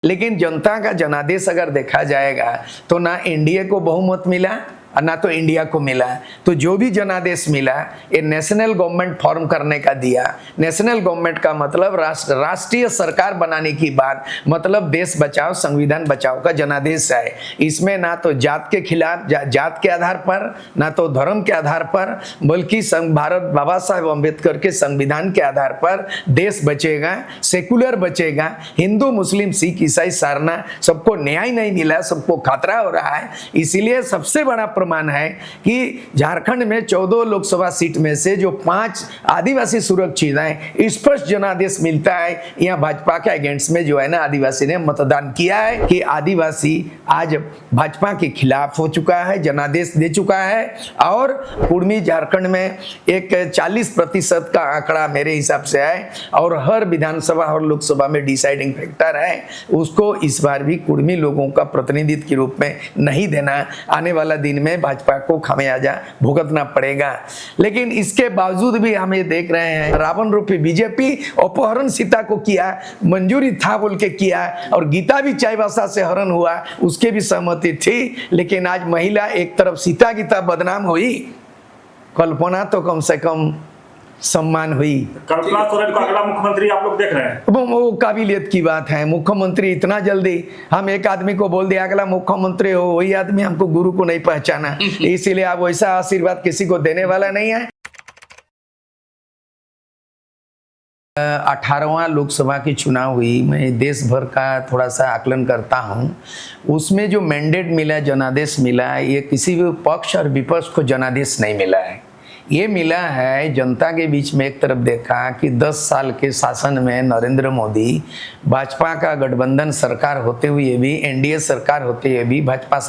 लेकिन जनता का जनादेश अगर देखा जाएगा तो ना एनडीए को बहुमत मिला और ना तो इंडिया को मिला। तो जो भी जनादेश मिला ये नेशनल गवर्नमेंट फॉर्म करने का दिया। नेशनल गवर्नमेंट का मतलब राष्ट्रीय सरकार बनाने की बात, मतलब देश बचाओ संविधान बचाओ का जनादेश है। इसमें ना तो जात के खिलाफ जात के आधार पर, ना तो धर्म के आधार पर, बल्कि भारत बाबा साहेब अम्बेडकर के संविधान के आधार पर देश बचेगा, सेकुलर बचेगा। हिंदू मुस्लिम सिख ईसाई सारना सबको न्याय नहीं मिला, सबको खतरा हो रहा है। इसीलिए सबसे बड़ा प्रमाण है कि झारखंड में 14 लोकसभा सीट में से जो 5 आदिवासी सुरक्षित हैं, स्पष्ट जनादेश मिलता है। यहाँ भाजपा के अगेंस्ट में जो है ना आदिवासी ने मतदान किया है कि आदिवासी आज भाजपा के खिलाफ हो चुका है, जनादेश दे चुका है। और कुर्मी झारखंड में एक 40% का आंकड़ा मेरे हिसाब से है और हर विधानसभा और लोकसभा में डिसाइडिंग फैक्टर है। उसको इस बार भी कुर्मी लोगों का प्रतिनिधित्व के रूप में नहीं देना, आने वाला दिन में भाजपा को खामियाजा भुगतना पड़ेगा। लेकिन इसके बावजूद भी हम ये देख रहे हैं रावण रूपी बीजेपी अपहरण सीता को किया, मंजूरी था बोल के किया, और गीता भी चाईबासा से हरण हुआ उसके भी सहमति थी। लेकिन आज महिला एक तरफ सीता गीता बदनाम हुई, कल्पना तो कम से कम सम्मान हुई। कल्पना सोरेन को अगला मुख्यमंत्री आप लोग देख रहे हैं? वो काबिलियत की बात है। मुख्यमंत्री इतना जल्दी हम एक आदमी को बोल दिया अगला मुख्यमंत्री हो, वही आदमी हमको गुरु को नहीं पहचाना, इसीलिए आप वैसा आशीर्वाद किसी को देने वाला नहीं है। 18वां लोकसभा की चुनाव हुई, मैं देश भर का थोड़ा सा आकलन करता हूँ। उसमें जो मैंडेट मिला, जनादेश मिला, ये किसी भी पक्ष और विपक्ष को जनादेश नहीं मिला है। ये मिला है जनता के बीच में। एक तरफ देखा कि 10 साल के शासन में नरेंद्र मोदी, भाजपा का गठबंधन सरकार होते हुए भी, एनडीए सरकार होते हुए भी भाजपा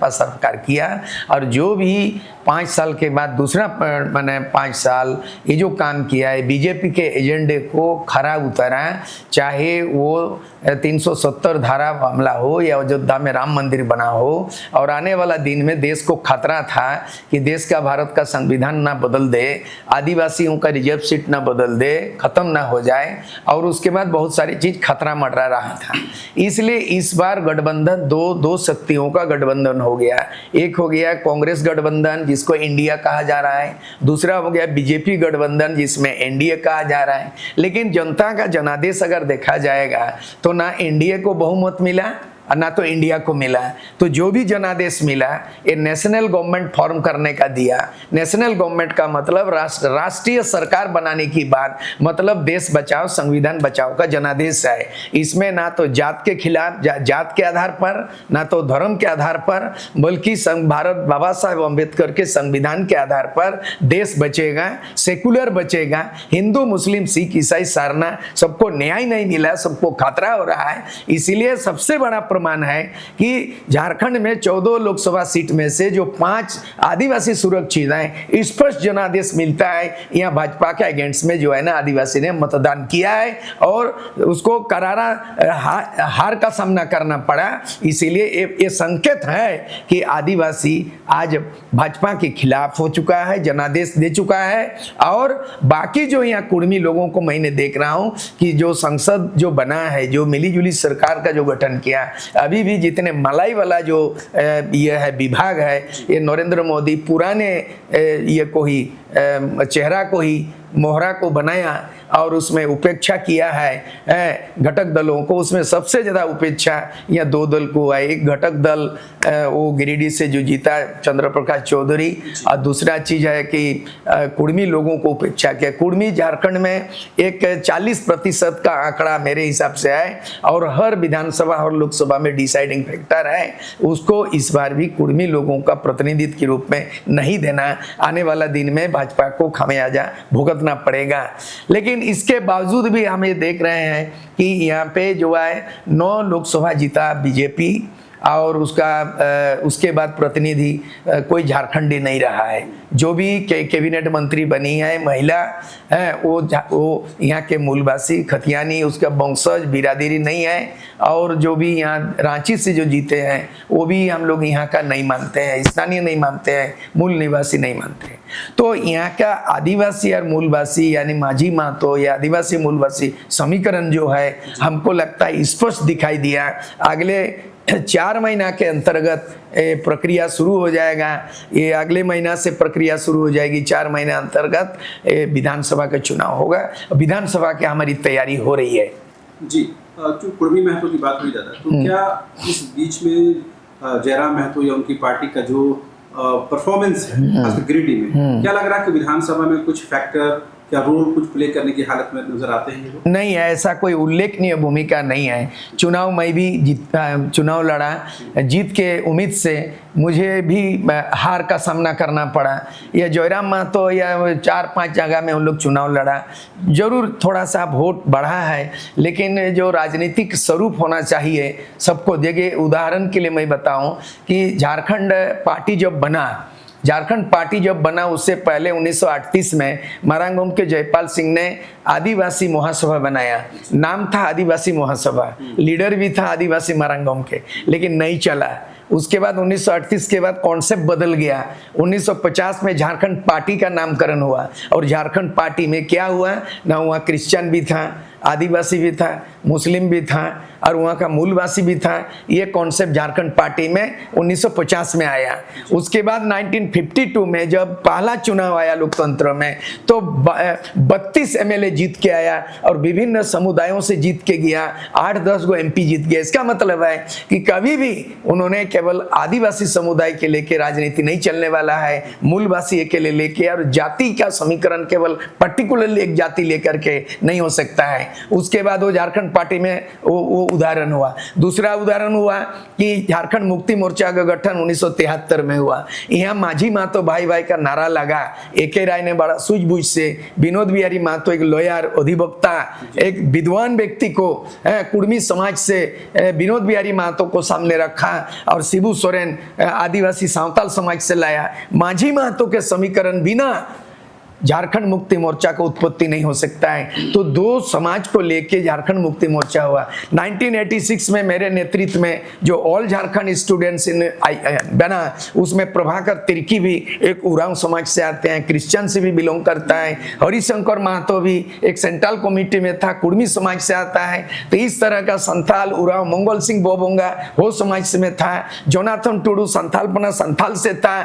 सरकार किया। और जो भी 5 साल के बाद दूसरा मैंने 5 साल ये जो काम किया है, बीजेपी के एजेंडे को खरा उतरा, चाहे वो 370 धारा मामला हो या अयोध्या में राम मंदिर बना हो। और आने वाला दिन में देश को खतरा था कि देश का, भारत का संविधान ना बदल दे, आदिवासियों का रिजर्व सीट ना बदल दे, खत्म ना हो जाए, और उसके बाद बहुत सारी चीज खतरा मंडरा रहा था। इसलिए इस बार गठबंधन दो शक्तियों का गठबंधन हो गया। एक हो गया कांग्रेस गठबंधन जिसको इंडिया कहा जा रहा है, दूसरा हो गया बीजेपी गठबंधन जिसमें एनडीए कहा जा रहा है। लेकिन जनता का जनादेश अगर देखा जाएगा तो ना एनडीए को बहुमत मिला और ना तो इंडिया को मिला। तो जो भी जनादेश मिला ये नेशनल गवर्नमेंट फॉर्म करने का दिया। नेशनल गवर्नमेंट का मतलब राष्ट्रीय सरकार बनाने की बात, मतलब देश बचाओ संविधान बचाओ का जनादेश है। इसमें ना तो जात के खिलाफ जात के आधार पर, ना तो धर्म के आधार पर, बल्कि भारत बाबा साहेब अम्बेडकर के संविधान के आधार पर देश बचेगा, सेकुलर बचेगा। हिंदू मुस्लिम सिख ईसाई सारना सबको न्याय नहीं मिला, सबको खतरा हो रहा है। इसीलिए सबसे बड़ा प्रमाण है कि झारखंड में 14 लोकसभा सीट में से जो 5 आदिवासी सुरक्षित हैं, स्पष्ट जनादेश मिलता है। यहाँ भाजपा के अगेंस्ट में जो है ना आदिवासी ने मतदान किया है और उसको करारा हार का सामना करना पड़ा। इसीलिए ये संकेत है कि आदिवासी आज भाजपा के खिलाफ हो चुका है, जनादेश दे चुका है। और बाकी जो यहाँ कुर्मी लोगों को मैंने देख रहा हूँ कि जो संसद जो बना है, जो मिलीजुली सरकार का जो गठन किया, अभी भी जितने मलाई वाला जो ये है विभाग है, ये नरेंद्र मोदी पुराने ये को ही चेहरा को ही मोहरा को बनाया और उसमें उपेक्षा किया है घटक दलों को। उसमें सबसे ज़्यादा उपेक्षा या 2 दल को है। एक घटक दल वो गिरिडीह से जो जीता चंद्र प्रकाश चौधरी, और दूसरा चीज़ है कि कुर्मी लोगों को उपेक्षा किया। कुर्मी झारखंड में एक 40% का आंकड़ा मेरे हिसाब से है और हर विधानसभा और लोकसभा में डिसाइडिंग फैक्टर है। उसको इस बार भी कुर्मी लोगों का प्रतिनिधित्व के रूप में नहीं देना, आने वाला दिन में भाजपा को खामियाजा भुगतना पड़ेगा। लेकिन इसके बावजूद भी हम ये देख रहे हैं कि यहाँ पे जो है 9 लोकसभा जीता बीजेपी और उसके बाद प्रतिनिधि कोई झारखंडी नहीं रहा है। जो भी कैबिनेट मंत्री बनी है महिला है वो यहाँ के मूलवासी खतियानी उसका वंशज बिरादरी नहीं है, और जो भी यहाँ रांची से जो जीते हैं वो भी हम लोग यहाँ का नहीं मानते हैं, स्थानीय नहीं मानते हैं, मूल निवासी नहीं मानते हैं। तो यहाँ का आदिवासी और मूलवासी यानी माझी महतो या आदिवासी मूलवासी समीकरण जो है हमको लगता है स्पष्ट दिखाई दिया। अगले 4 महीना के अंतर्गत प्रक्रिया शुरू हो जाएगा, ये अगले महीना से प्रक्रिया शुरू हो जाएगी। 4 महीना अंतर्गत विधानसभा का चुनाव होगा। विधानसभा की हमारी तैयारी हो रही है। जी, जो कुर्मी महतो की बात हुई दादा, तो क्या इस बीच में जयराम महतो या उनकी पार्टी का जो परफॉर्मेंस है खासकर गिरिडीह में, क्या लग रहा है कि विधानसभा में कुछ फैक्टर क्या रोल कुछ प्ले करने की हालत में नजर आते हैं ये लोग? नहीं है, ऐसा कोई उल्लेखनीय भूमिका नहीं है। चुनाव में भी चुनाव लड़ा, जीत के उम्मीद से मुझे भी हार का सामना करना पड़ा। या जयराम महतो या 4-5 जगह में उन लोग चुनाव लड़ा, जरूर थोड़ा सा वोट बढ़ा है, लेकिन जो राजनीतिक स्वरूप होना चाहिए सबको देंगे। उदाहरण के लिए मैं बताऊं कि झारखंड पार्टी जब बना उससे पहले 1938 में मारांगोम के जयपाल सिंह ने आदिवासी महासभा बनाया। नाम था आदिवासी महासभा, लीडर भी था आदिवासी मारांगोम के, लेकिन नहीं चला। उसके बाद 1938 के बाद कॉन्सेप्ट बदल गया। 1950 में झारखंड पार्टी का नामकरण हुआ, और झारखंड पार्टी में क्या हुआ ना, वहाँ क्रिश्चियन भी था, आदिवासी भी था, मुस्लिम भी था, और वहाँ का मूलवासी भी था। ये कॉन्सेप्ट झारखंड पार्टी में 1950 में आया। उसके बाद 1952 में जब पहला चुनाव आया लोकतंत्र में, तो 32 एमएलए जीत के आया और विभिन्न समुदायों से जीत के गया। 8-10 गो एमपी जीत गया। इसका मतलब है कि कभी भी उन्होंने केवल आदिवासी समुदाय के लेके राजनीति नहीं चलने वाला है, मूलवासी के लेके, और जाति का समीकरण केवल पर्टिकुलरली एक जाति लेकर के नहीं हो सकता है। उसके बाद वो झारखंड पार्टी में वो उदाहरण हुआ। दूसरा उदाहरण हुआ कि झारखंड मुक्ति मोर्चा का गठन 1973 में हुआ। यहाँ माझी महतो भाई भाई का नारा लगा। ए.के. राय ने बड़ा सूझबूझ से, विनोद बिहारी महतो एक लॉयर, अधिवक्ता, एक विद्वान व्यक्ति को कुर्मी समाज से विनोद बिहारी महतो को सामने रखा, और शिबू सोरेन आदिवासी सांवताल समाज से लाया। माझी महतो के समीकरण बिना झारखंड मुक्ति मोर्चा का उत्पत्ति नहीं हो सकता है। तो 2 समाज को लेके झारखंड मुक्ति मोर्चा हुआ। 1986 में मेरे नेतृत्व में जो ऑल झारखंड स्टूडेंट्स बना, उसमें प्रभाकर तिर्की भी एक उरांव समाज से आते हैं, क्रिश्चियन से भी बिलोंग करता है। हरिशंकर महतो भी एक सेंट्रल कमेटी में था, कुर्मी समाज से आता है। तो इस तरह का संथाल उरांव, मंगल सिंह बोबोंगा वो समाज से में था, जोनाथन टुडू संथालपना संथाल से था,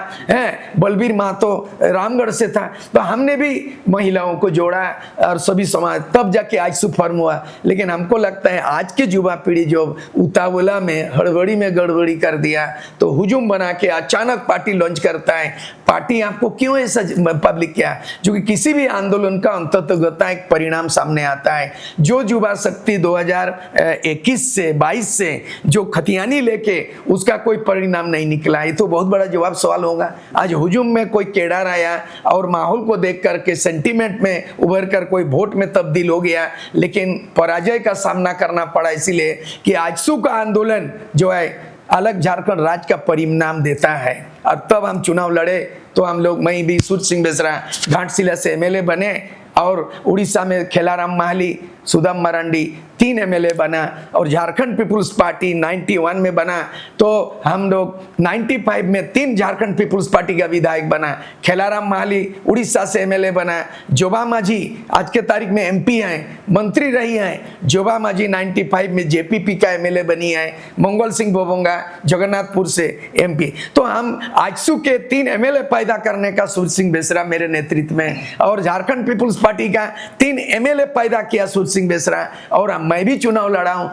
बलबीर महतो रामगढ़ से था। तो हमने भी महिलाओं को जोड़ा और सभी समाज, तब जाके आज सुफर्म हुआ। लेकिन हमको लगता है आज की युवा पीढ़ी जो उतावला में हड़बड़ी में गड़बड़ी कर दिया, तो हुजूम बना के अचानक पार्टी लॉन्च करता है। पार्टी आपको क्यों ऐसा पब्लिक क्या, जो कि किसी भी आंदोलन का अंततः एक परिणाम सामने आता है। जो युवा शक्ति 2021 से 22 से जो खतियानी लेके उसका कोई परिणाम नहीं निकला, ये तो बहुत बड़ा जवाब सवाल होगा। आज हुजूम में कोई केडार आया और माहौल को देख करके सेंटीमेंट में उभर कर कोई वोट में तब्दील हो गया, लेकिन पराजय का सामना करना पड़ा, इसलिए कि आजसू का आंदोलन जो है अलग झारखंड राज्य का परिणाम देता है। और तब हम चुनाव लड़े तो हम लोग, मैं भी सूरज सिंह बेसरा घाटशिला से एमएलए बने, और उड़ीसा में खेलाराम माहली, सुदाम मरांडी 3 एमएलए बना, और झारखंड पीपुल्स पार्टी 91 में बना। तो हम लोग 95 में 3 झारखंड पीपुल्स पार्टी का विधायक बना। खेलाराम माहली उड़ीसा से एमएलए बना। जोबा माझी आज के तारीख में एमपी हैं, मंत्री रही हैं। जोबा माझी 95 में जेपीपी का एमएलए बनी है। मंगल सिंह बोबोंगा जगन्नाथपुर से एमपी। तो हम आजसू के 3 एमएलए पैदा करने का सूरज सिंह बेसरा मेरे नेतृत्व में, और झारखंड पीपुल्स पार्टी का 3 एमएलए पैदा किया सूरज सिंह बेसरा, और मैं भी चुनाव लड़ा हूं।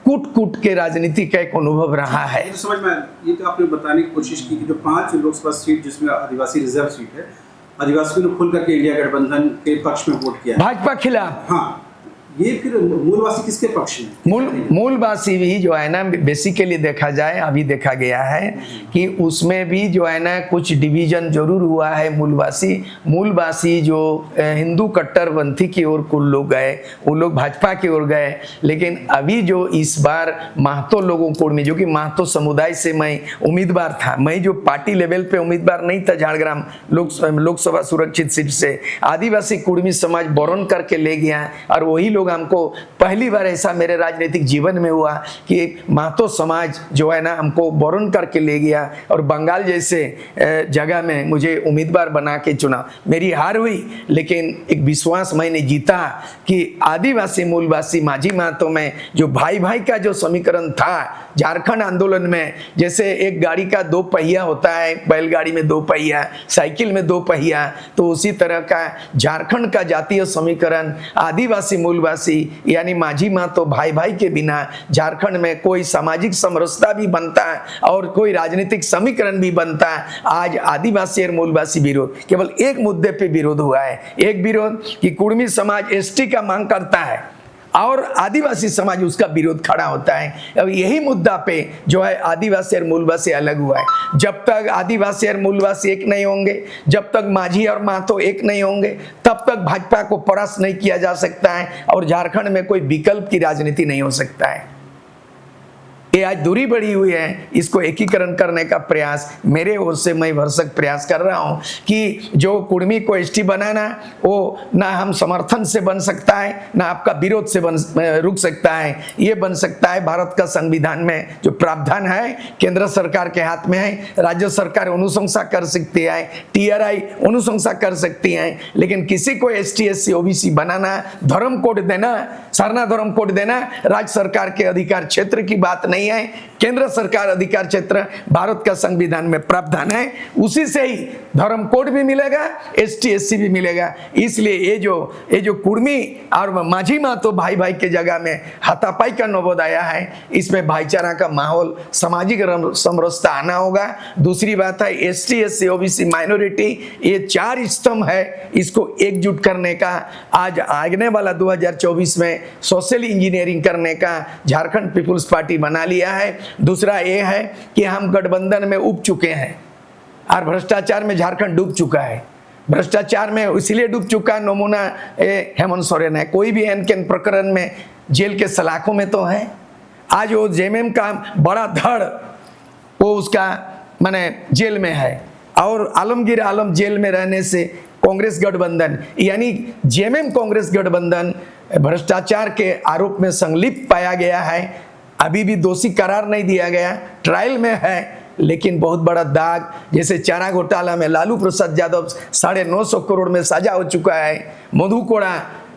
कूट कूट के राजनीति का एक अनुभव रहा है। तो समझ में, ये तो आपने बताने की कोशिश की कि जो 5 लोकसभा सीट जिसमें आदिवासी रिजर्व सीट है, आदिवासियों ने खुल करके इंडिया गठबंधन के पक्ष में वोट किया, भाजपा खिलाफ। हाँ, ये फिर मूलवासी किसके पक्ष में? मूलवासी भी जो है ना, बेसिकली देखा जाए अभी देखा गया है कि उसमें भी जो है ना कुछ डिवीजन जरूर हुआ है। मूलवासी जो हिंदू कट्टरपंथी की ओर कुल लोग गए, वो लोग भाजपा की ओर गए। लेकिन अभी जो इस बार महतो लोगों को में, जो कि महतो समुदाय से मैं उम्मीदवार था, मैं जो पार्टी लेवल पे उम्मीदवार नहीं था झाड़ग्राम लोकसभा सुरक्षित सीट से, आदिवासी कुर्मी समाज बरन करके ले गया। और वही लोग हमको, पहली बार ऐसा मेरे राजनीतिक जीवन में हुआ कि महतो समाज जो है ना हमको बरन करके ले गया और बंगाल जैसे जगह में मुझे उम्मीदवार बना के चुना। मेरी हार हुई, लेकिन एक विश्वास मैंने जीता कि आदिवासी मूलवासी माझी महतो में जो भाई भाई का जो समीकरण था झारखंड आंदोलन में, जैसे एक गाड़ी का दो पहिया होता है, बैलगाड़ी में दो पहिया, साइकिल में दो पहिया, तो उसी तरह का झारखंड का जातीय समीकरण आदिवासी मूलवासी यानी माझी महतो भाई भाई के बिना झारखंड में कोई सामाजिक समरसता भी बनता है और कोई राजनीतिक समीकरण भी बनता है। आज आदिवासी और मूलवासी विरोध, केवल एक मुद्दे पे विरोध हुआ है। एक विरोध कि कुर्मी समाज एसटी का मांग करता है और आदिवासी समाज उसका विरोध खड़ा होता है। अब यही मुद्दा पे जो है आदिवासी और मूलवासी अलग हुआ है। जब तक आदिवासी और मूलवासी एक नहीं होंगे, जब तक माझी और महतो एक नहीं होंगे, तब तक भाजपा को परास्त नहीं किया जा सकता है और झारखंड में कोई विकल्प की राजनीति नहीं हो सकता है। ये आज दूरी बढ़ी हुई है, इसको एकीकरण करने का प्रयास मेरे ओर से मैं भरसक प्रयास कर रहा हूं कि जो कुर्मी को एसटी बनाना, वो ना हम समर्थन से बन सकता है, ना आपका विरोध से रुक सकता है। ये बन सकता है भारत का संविधान में जो प्रावधान है, केंद्र सरकार के हाथ में है। राज्य सरकार अनुशंसा कर सकती है, टीआरआई अनुशंसा कर सकती है, लेकिन किसी को एसटी एससी ओबीसी बनाना, धर्म कोड देना, सरना धर्म कोड देना राज्य सरकार के अधिकार क्षेत्र की बात नहीं है। केंद्र सरकार अधिकार क्षेत्र भारत का संविधान में प्रावधान है, उसी से ही धर्म कोड भी मिलेगा, एसटी एससी भी मिलेगा। इसलिए ये जो कुर्मी और माझी महतो भाई भाई के जगह में हाथापाई का नौबत आया है, इसमें भाईचारा का माहौल, सामाजिक समरसता आना होगा। दूसरी बात है एसटी एससी ओबीसी माइनॉरिटी, ये चार स्तंभ है, इसको एकजुट करने का आज आगने वाला 2024 में सोशल इंजीनियरिंग करने का झारखंड पीपुल्स पार्टी बना लिया है। दूसरा ये है कि हम गठबंधन में उब चुके हैं और भ्रष्टाचार में झारखंड डूब चुका है। भ्रष्टाचार में इसलिए डूब चुका, नमूना हेमंत सोरेन है। कोई भी एन प्रकरण में जेल के सलाखों में तो है। आज वो जेएमएम का बड़ा धड़ वो उसका माने जेल में है और आलमगीर आलम जेल में रहने से कांग्रेस गठबंधन यानी जेएमएम कांग्रेस गठबंधन भ्रष्टाचार के आरोप में संलिप्त पाया गया है। अभी भी दोषी करार नहीं दिया गया, ट्रायल में है, लेकिन बहुत बड़ा दाग, जैसे चारा घोटाला में लालू प्रसाद यादव 950 करोड़ में सजा हो चुका है। मधु कोड़ा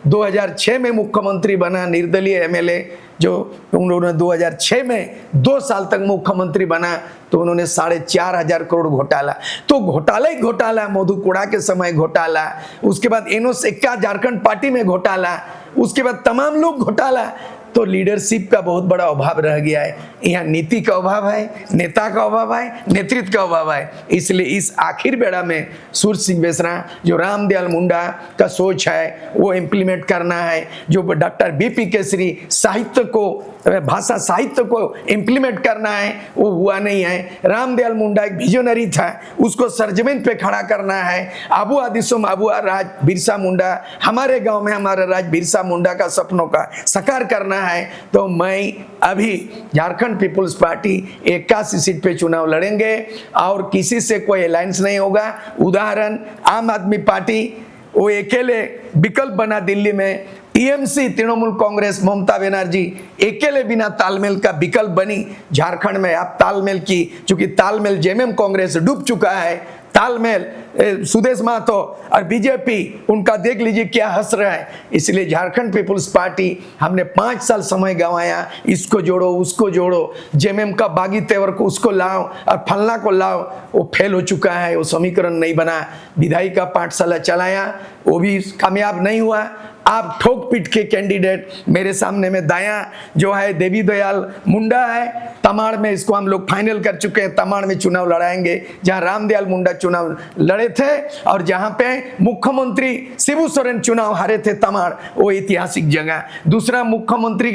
2006 में मुख्यमंत्री बना, निर्दलीय एमएलए, जो उन्होंने 2006 में 2 साल तक मुख्यमंत्री बना, तो उन्होंने 4,500 करोड़ घोटाला, तो घोटाला ही घोटाला। मधु कोड़ा के समय घोटाला, उसके बाद एनोस एक्का झारखंड पार्टी में घोटाला, उसके बाद तमाम लोग घोटाला। तो लीडरशिप का बहुत बड़ा अभाव रह गया है। यहाँ नीति का अभाव है, नेता का अभाव है, नेतृत्व का अभाव है। इसलिए इस आखिर बेड़ा में सूर्य सिंह बेसरा जो रामदयाल मुंडा का सोच है वो इम्प्लीमेंट करना है, जो डॉक्टर बीपी केसरी साहित्य को, भाषा साहित्य को इम्प्लीमेंट करना है, वो हुआ नहीं है। रामदयाल मुंडा एक विजनरी था, उसको सरजमीन पे खड़ा करना है। आबू आदिसोम आबू राज बिरसा मुंडा, हमारे गांव में हमारा राज बिरसा मुंडा का सपनों का साकार करना है। तो मैं अभी झारखंड पीपुल्स पार्टी 81 सीट पे चुनाव लड़ेंगे और किसी से कोई अलायंस नहीं होगा। उदाहरण आम आदमी पार्टी वो अकेले विकल्प बना दिल्ली में, टीएमसी तृणमूल कांग्रेस ममता बनर्जी अकेले बिना तालमेल का विकल्प बनी। झारखंड में आप तालमेल की, चूंकि तालमेल जेएमएम कांग्रेस डूब चुका है, तालमेल सुदेश महतो और बीजेपी उनका देख लीजिए क्या हंस रहा है। इसलिए झारखंड पीपुल्स पार्टी हमने 5 साल समय गंवाया, इसको जोड़ो उसको जोड़ो, जेएमएम का बागी तेवर को उसको लाओ और फलना को लाओ, वो फेल हो चुका है, वो समीकरण नहीं बना। विधायी का पाठशाला चलाया, वो भी कामयाब नहीं हुआ। आप ठोक पीट के कैंडिडेट मेरे सामने में दायां जो है देवी दयाल मुंडा है, तमाड़ में इसको हम लोग फाइनल कर चुके हैं, तमाड़ में चुनाव लड़ाएंगे जहां रामदयाल मुंडा चुनाव लड़े थे और जहां पे मुख्यमंत्री शिबू सोरेन चुनाव हारे थे तमाड़, वो ऐतिहासिक जगह। दूसरा मुख्यमंत्री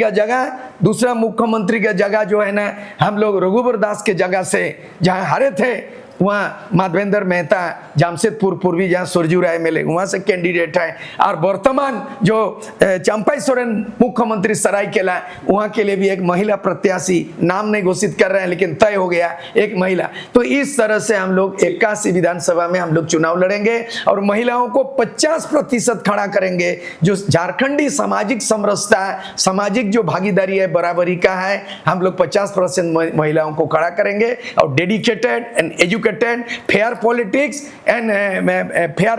का जगह जो है ना, हम लोग रघुवर दास के जगह से जहां हारे थे वहाँ माधवेंद्र मेहता जामशेदपुर पूर्वी जहाँ सुरजू राय मिले वहाँ से कैंडिडेट है। और वर्तमान जो चंपाई सोरेन मुख्यमंत्री सरायकेला वहाँ के लिए भी एक महिला प्रत्याशी, नाम नहीं घोषित कर रहे हैं लेकिन तय हो गया एक महिला। तो इस तरह से हम लोग 81 विधानसभा में हम लोग चुनाव लड़ेंगे और महिलाओं को 50% खड़ा करेंगे। जो झारखंडी सामाजिक समरसता, सामाजिक जो भागीदारी है, बराबरी का है, हम लोग 50% महिलाओं को खड़ा करेंगे और dedicated and educated fair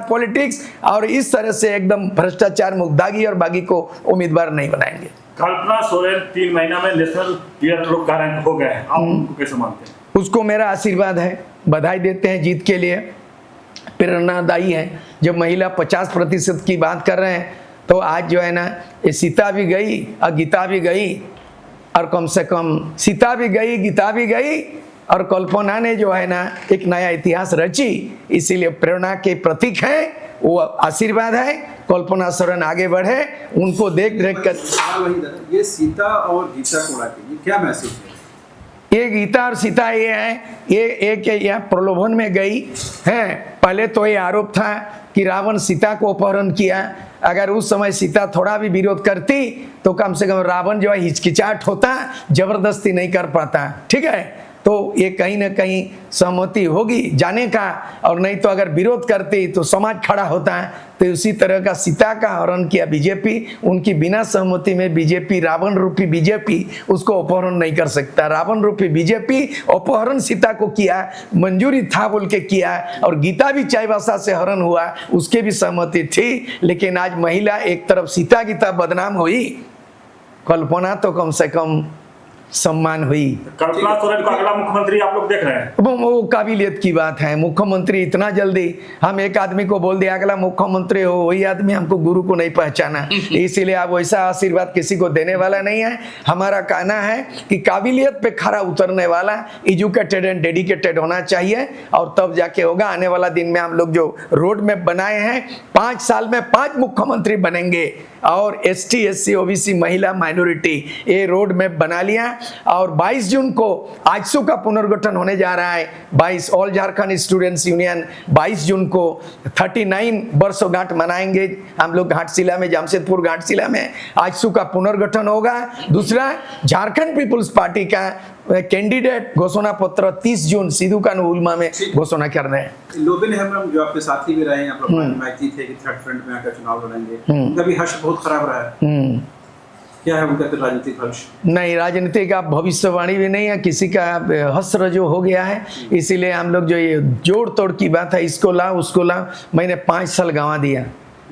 politics और इस तरह से एकदम भ्रष्टाचार मुक्त दागी और बागी को उम्मीदवार नहीं बनाएंगे। कल्पना सोरेन 3 महीना में नेशनल लीडर लोग का रैंक हो गए हैं, आप उनको कैसे मानते हैं? उसको मेरा आशीर्वाद है, बधाई देते हैं जीत के लिए, प्रेरणादायी है। जब महिला 50% की बात कर रहे हैं तो आज जो है ना, ये सीता भी गई और गीता भी गई, और कम से कम सीता भी गई, गीता भी गई और कल्पना ने जो है ना एक नया इतिहास रची, इसीलिए प्रेरणा के प्रतीक है, वो आशीर्वाद है। कल्पना सोरेन आगे बढ़े, उनको देख कर। ये सीता और गीता को लाके ये क्या मैसेज है? ये गीता और सीता ये है, ये एक यहाँ प्रलोभन में गई है। पहले तो ये आरोप था कि रावण सीता को अपहरण किया, अगर उस समय सीता थोड़ा भी विरोध करती तो कम से कम रावण जो है हिचकिचाहट होता, जबरदस्ती नहीं कर पाता, ठीक है। तो ये कहीं ना कहीं सहमति होगी जाने का, और नहीं तो अगर विरोध करती तो समाज खड़ा होता है। तो उसी तरह का सीता का हरण किया बीजेपी, उनकी बिना सहमति में बीजेपी, रावण रूपी बीजेपी उसको अपहरण नहीं कर सकता। रावण रूपी बीजेपी अपहरण सीता को किया, मंजूरी था बोल के किया, और गीता भी चाईबासा से हरण हुआ, उसके भी सहमति थी। लेकिन आज महिला एक तरफ सीता गीता बदनाम हुई, कल्पना तो कम से कम सम्मान हुई। कल्पना सोरेन को अगला मुख्यमंत्री आप लोग देख रहे हैं? वो काबिलियत की बात है। मुख्यमंत्री इतना जल्दी, हम एक आदमी को बोल दिया अगला मुख्यमंत्री हो, वही आदमी हमको गुरु को नहीं पहचाना, इसीलिए आप वैसा आशीर्वाद किसी को देने वाला नहीं है। हमारा कहना है कि काबिलियत पे खरा उतरने वाला, एजुकेटेड एंड डेडिकेटेड होना चाहिए, और तब जाके होगा। आने वाला दिन में हम लोग जो रोड मैप बनाए हैं, 5 साल में 5 मुख्यमंत्री बनेंगे, और ST SC OBC महिला माइनॉरिटी, ये रोड मैप बना लिया। और 22 जून को आजसू का पुनर्गठन होने जा रहा है। 22 ऑल झारखंड स्टूडेंट्स यूनियन 22 जून को 39 वर्षगांठ मनाएंगे हम लोग घाटशिला में, जमशेदपुर घाटशिला में आजसू का पुनर्गठन होगा। दूसरा, झारखंड पीपुल्स पार्टी का कैंडिडेट घोषणा पत्र 30 जून सिद्धू कानूलमा में घोषणा कर रहे हैं। लोबिन हेम्ब्रम जो आपके साथी भी रहे हैं, आप लोग माइती थे कि थर्ड फ्रंट में आकर चुनाव लड़ेंगे, उनका भी हर्ष बहुत खराब रहा है। क्या है उनका राजनीतिक हर्ष? नहीं, राजनीतिक आप भविष्यवाणी भी नहीं है, किसी का हस्र जो हो गया है, इसीलिए हम लोग जो ये जोड़ तोड़ की बात है, इसको ला उसको ला, मैंने 5 साल गंवा दिया।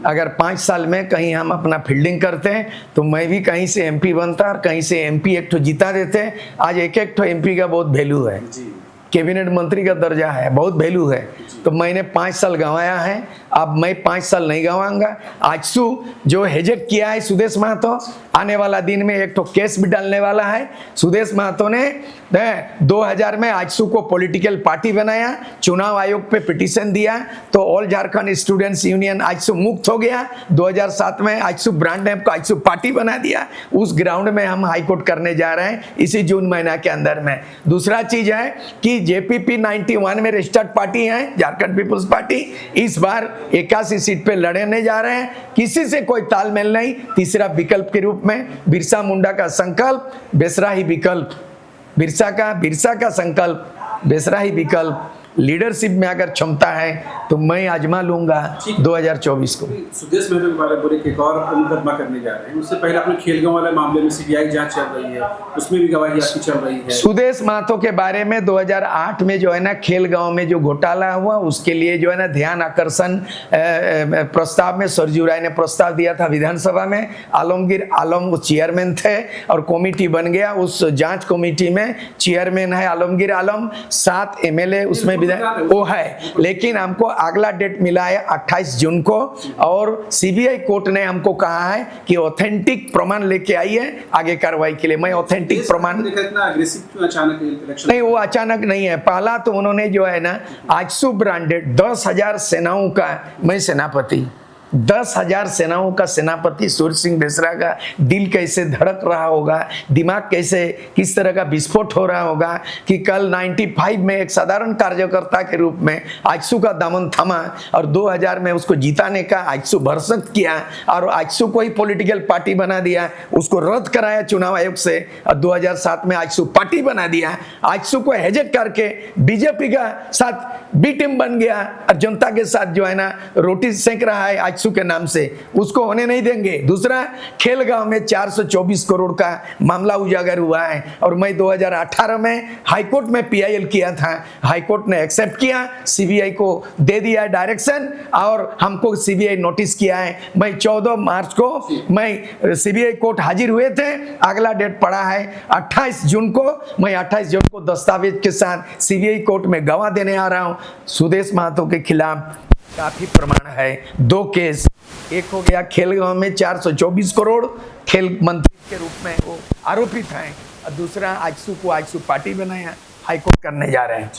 अगर 5 साल में कहीं हम अपना फील्डिंग करते हैं तो मैं भी कहीं से MP बनता और कहीं से MP एक ठो जीता देते। आज एक ठो MP का बहुत वैल्यू है, कैबिनेट मंत्री का दर्जा है, बहुत वैल्यू है। तो मैंने 5 साल गंवाया है, अब मैं 5 साल नहीं गंवाऊंगा। आजसू जो हेजेट किया है सुदेश महतो, आने वाला दिन में एक तो केस भी डालने वाला है। सुदेश महतो ने 2000 में आजसू को पॉलिटिकल पार्टी बनाया, चुनाव आयोग पे पिटीशन दिया, तो all Jharkhand students union AJSU मुक्त हो गया। 2007 में आजसू ब्रांड नेम को आजसू पार्टी बना दिया। उस ग्राउंड में हम हाईकोर्ट करने जा रहे हैं इसी जून महीना के अंदर में। दूसरा चीज है कि JPP 91 में रजिस्टर्ड पार्टी है, झारखंड पीपुल्स पार्टी, इस बार 81 सीट पे लड़ने जा रहे हैं, किसी से कोई तालमेल नहीं। तीसरा विकल्प के रूप में बिरसा मुंडा का संकल्प, बेसरा ही विकल्प, बिरसा का संकल्प, बेसरा ही विकल्प। लीडरशिप में अगर क्षमता है तो मैं आजमा लूंगा 2024 को। सुदेश महतो के बारे में एक और मुकदमा करने जा रहे हैं, उससे पहले अपने खेलगांव वाले मामले में CBI जांच चल रही है, उसमें भी गवाही आपकी चल रही है। सुदेश महतो के बारे में 2008 में जो है ना खेलगांव में जो घोटाला हुआ, उसके लिए जो है ना ध्यान आकर्षण प्रस्ताव में सरजू राय ने प्रस्ताव दिया था विधानसभा में। आलमगीर आलम वो चेयरमैन थे और कमेटी बन गया। उस जांच कमेटी में चेयरमैन है आलमगीर आलम, 7 MLA उसमें विधायक वो है, लेकिन हमको अगला डेट मिला है 28 जून को, और सीबीआई कोर्ट ने हमको कहा है कि ऑथेंटिक प्रमाण लेके आइए आगे कार्रवाई के लिए। मैं ऑथेंटिक प्रमाण इतना अग्रेसिव क्यों अचानक इलेक्शन? नहीं, वो अचानक नहीं है। पहला तो उन्होंने जो है ना आजसू ब्रांडेड 10,000 सेनाओं का, मैं सेनापति, 10,000 सेनाओं का सेनापति सूर्य सिंह बेसरा का दिल कैसे धड़क रहा होगा, दिमाग कैसे किस तरह का विस्फोट हो रहा होगा कि कल 95 में एक साधारण कार्यकर्ता के रूप में आजसू का दामन थामा और 2000 में उसको जिताने का आजसू भरसक किया और आजसू को ही पॉलिटिकल पार्टी बना दिया, उसको रद्द कराया चुनाव आयोग से और 2007 में आजसू पार्टी बना दिया। आजसू को हेजेट करके बीजेपी का साथ बी टीम बन गया और जनता के साथ जो है ना रोटी सेंक रहा है आजसू के नाम से, उसको होने नहीं देंगे। दूसरा, खेलगांव में 424 करोड़ का मामला उजागर हुआ है और मैं 2018 में हाईकोर्ट में पीआईएल किया था, हाईकोर्ट ने एक्सेप्ट किया, सीबीआई को दे दिया डायरेक्शन और हमको सीबीआई नोटिस किया है। मैं 14 मार्च को मैं सीबीआई कोर्ट हाजिर हुए थे, अगला डेट पड़ा है 28 जून को। मैं 28 जून को दस्तावेज के साथ सीबीआई कोर्ट में गवाह देने आ रहा हूं। सुदेश महतो के खिलाफ काफी प्रमाण है, 2 केस, एक हो गया खेलगांव में 424 करोड़ खेल मंत्री के रूप में वो आरोपित हैं और दूसरा आजसू को आजसू पार्टी बनाया, हाईकोर्ट करने जा रहे हैं।